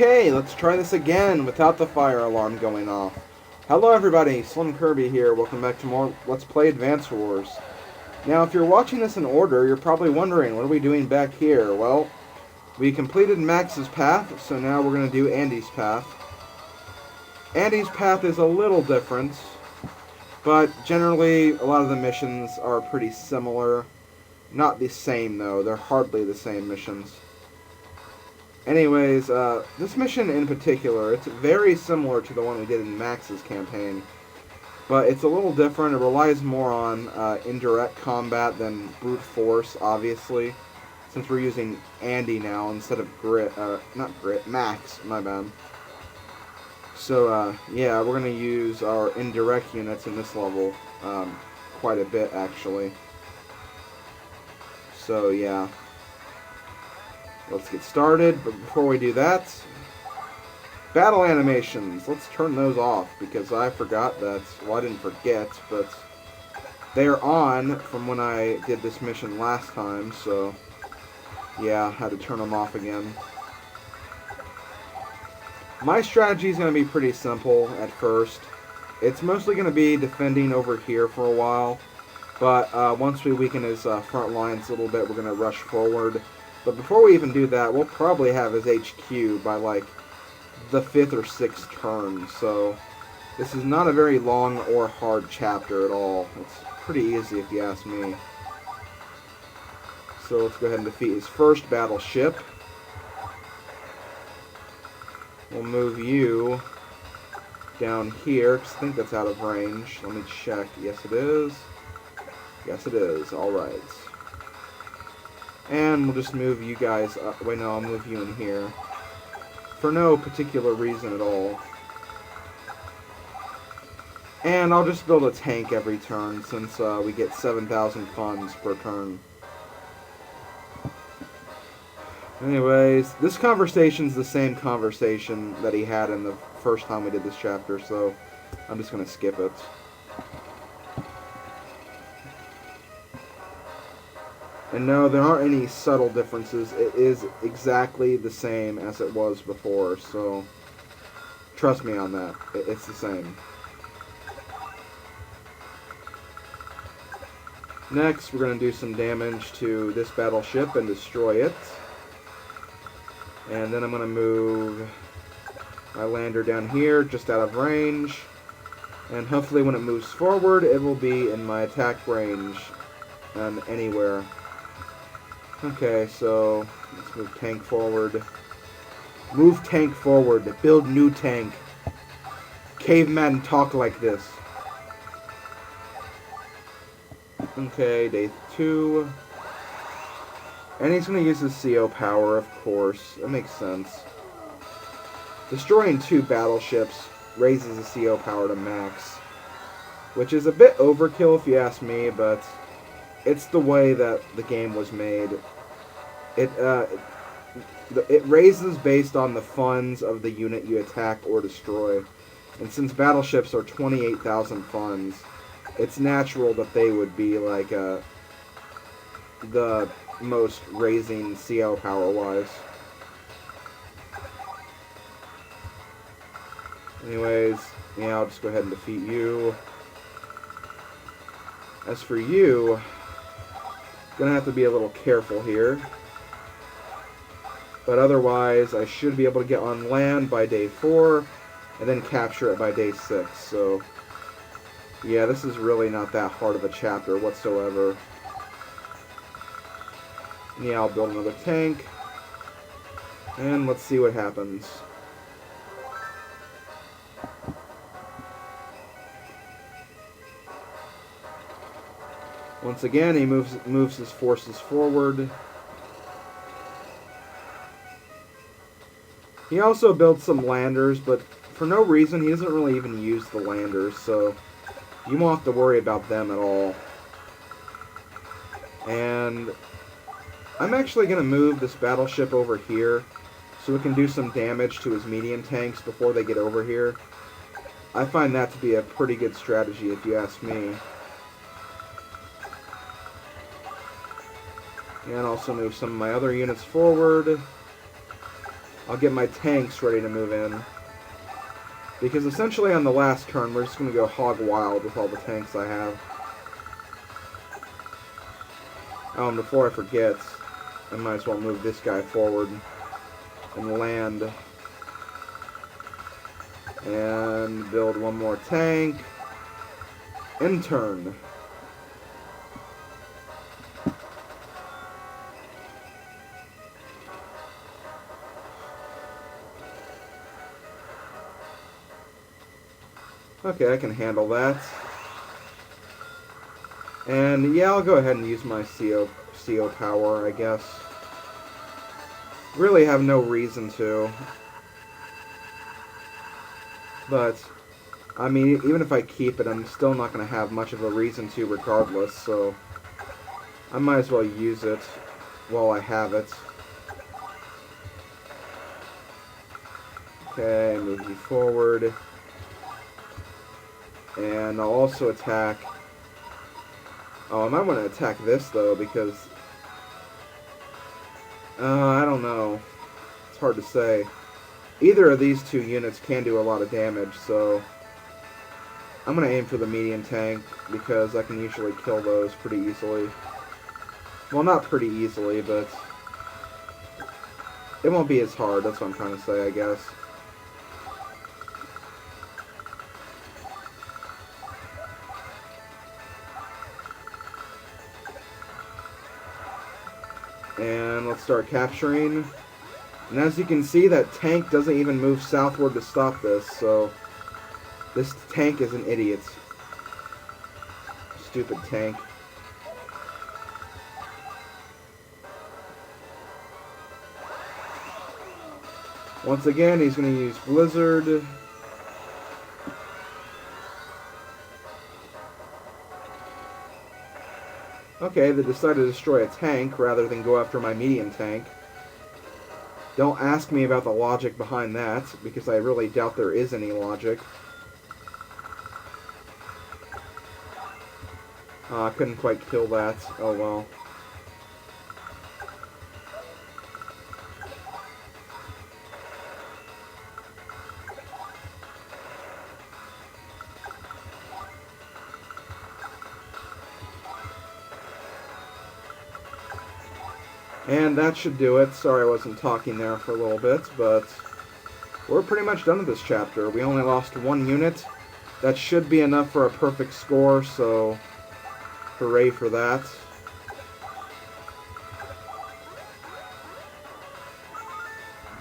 Okay, let's try this again without the fire alarm going off. Hello everybody, SlimKirby here. Welcome back to more Let's Play Advance Wars. Now, if you're watching this in order, you're probably wondering, what are we doing back here? Well, we completed Max's path, so now we're going to do Andy's path. Andy's path is a little different, but generally a lot of the missions are pretty similar. Not the same, though. They're hardly the same missions. Anyways, this mission in particular, it's very similar to the one we did in Max's campaign, but it's a little different. It relies more on indirect combat than brute force, obviously, since we're using Andy now instead of Max, my bad. So, yeah, we're going to use our indirect units in this level quite a bit, actually. So, yeah. Let's get started, but before we do that, battle animations. Let's turn those off, because I forgot that, well, I didn't forget, but they're on from when I did this mission last time, so yeah, I had to turn them off again. My strategy is going to be pretty simple at first. It's mostly going to be defending over here for a while, but once we weaken his front lines a little bit, we're going to rush forward. But before we even do that, we'll probably have his HQ by, like, the 5th or 6th turn. So, this is not a very long or hard chapter at all. It's pretty easy if you ask me. So, let's go ahead and defeat his first battleship. We'll move you down here, because I think that's out of range. Let me check. Yes, it is. Yes, it is. Alright. And we'll just move you guys up. Wait, no, I'll move you in here. For no particular reason at all. And I'll just build a tank every turn, since we get 7,000 funds per turn. Anyways, this conversation's the same conversation that he had in the first time we did this chapter, so I'm just going to skip it. And no, there aren't any subtle differences. It is exactly the same as it was before, so trust me on that. It's the same. Next, we're going to do some damage to this battleship and destroy it. And then I'm going to move my lander down here, just out of range. And hopefully when it moves forward, it will be in my attack range anywhere. Okay, so let's move tank forward. Move tank forward. Build new tank. Cavemen talk like this. Okay, day 2. And he's going to use his CO power, of course. That makes sense. Destroying 2 battleships raises the CO power to max. Which is a bit overkill if you ask me, but it's the way that the game was made. It raises based on the funds of the unit you attack or destroy. And since battleships are 28,000 funds, it's natural that they would be like the most raising CO power-wise. Anyways, yeah, I'll just go ahead and defeat you. As for you, gonna have to be a little careful here. But otherwise, I should be able to get on land by day 4, and then capture it by day 6. So, yeah, this is really not that hard of a chapter whatsoever. Yeah, I'll build another tank. And let's see what happens. Once again, he moves his forces forward. He also built some landers, but for no reason, he doesn't really even use the landers, so you won't have to worry about them at all. And I'm actually going to move this battleship over here so we can do some damage to his medium tanks before they get over here. I find that to be a pretty good strategy if you ask me. And also move some of my other units forward. I'll get my tanks ready to move in. Because essentially on the last turn, we're just going to go hog wild with all the tanks I have. Oh, and before I forget, I might as well move this guy forward and land. And build one more tank. In turn. Okay, I can handle that. And yeah, I'll go ahead and use my CO power, I guess. Really have no reason to. But, I mean, even if I keep it, I'm still not going to have much of a reason to regardless, so I might as well use it while I have it. Okay, move you forward. And I'll also attack... Oh, I might want to attack this, though, because... I don't know. It's hard to say. Either of these two units can do a lot of damage, so... I'm going to aim for the medium tank, because I can usually kill those pretty easily. Well, not pretty easily, but... It won't be as hard, that's what I'm trying to say, I guess. And let's start capturing. And as you can see, that tank doesn't even move southward to stop this, so this tank is an idiot. Stupid tank. Once again, he's going to use Blizzard. Okay, they decided to destroy a tank rather than go after my medium tank. Don't ask me about the logic behind that, because I really doubt there is any logic. I couldn't quite kill that. Oh well. And that should do it. Sorry I wasn't talking there for a little bit, but we're pretty much done with this chapter. We only lost one unit. That should be enough for a perfect score, so hooray for that.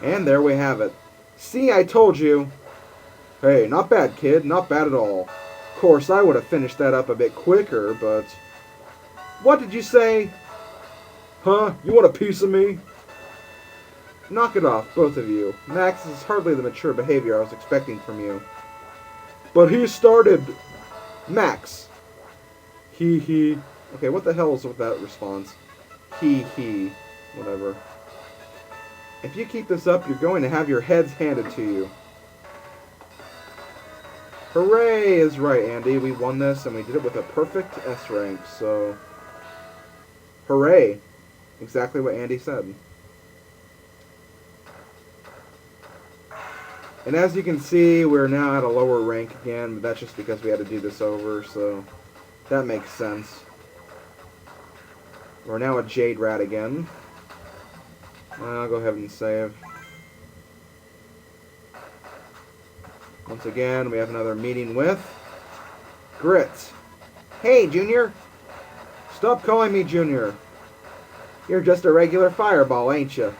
And there we have it. See, I told you. Hey, not bad, kid. Not bad at all. Of course, I would have finished that up a bit quicker, but... What did you say? Huh? You want a piece of me? Knock it off, both of you. Max, this is hardly the mature behavior I was expecting from you. But he started... Max. Hee hee. Okay, what the hell is with that response? Hee hee. Whatever. If you keep this up, you're going to have your heads handed to you. Hooray is right, Andy. We won this, and we did it with a perfect S rank, so... Hooray. Exactly what Andy said. And as you can see, we're now at a lower rank again, but that's just because we had to do this over, so that makes sense. We're now a Jade Rat again. I'll go ahead and save. Once again, we have another meeting with Grit. Hey, Junior! Stop calling me Junior. You're just a regular fireball, ain't you?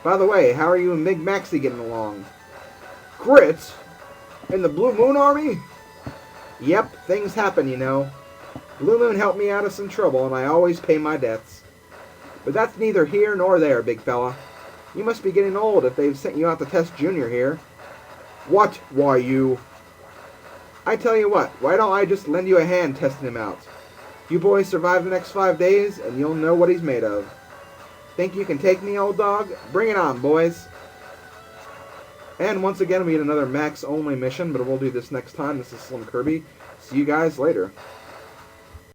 By the way, how are you and Mig Maxie getting along? Grit? In the Blue Moon Army? Yep, things happen, you know. Blue Moon helped me out of some trouble, and I always pay my debts. But that's neither here nor there, big fella. You must be getting old if they've sent you out to test Junior here. What? Why, you... I tell you what, why don't I just lend you a hand testing him out? You boys survive the next 5 days, and you'll know what he's made of. Think you can take me, old dog? Bring it on, boys. And once again, we get another Max-only mission, but we'll do this next time. This is SlimKirby. See you guys later.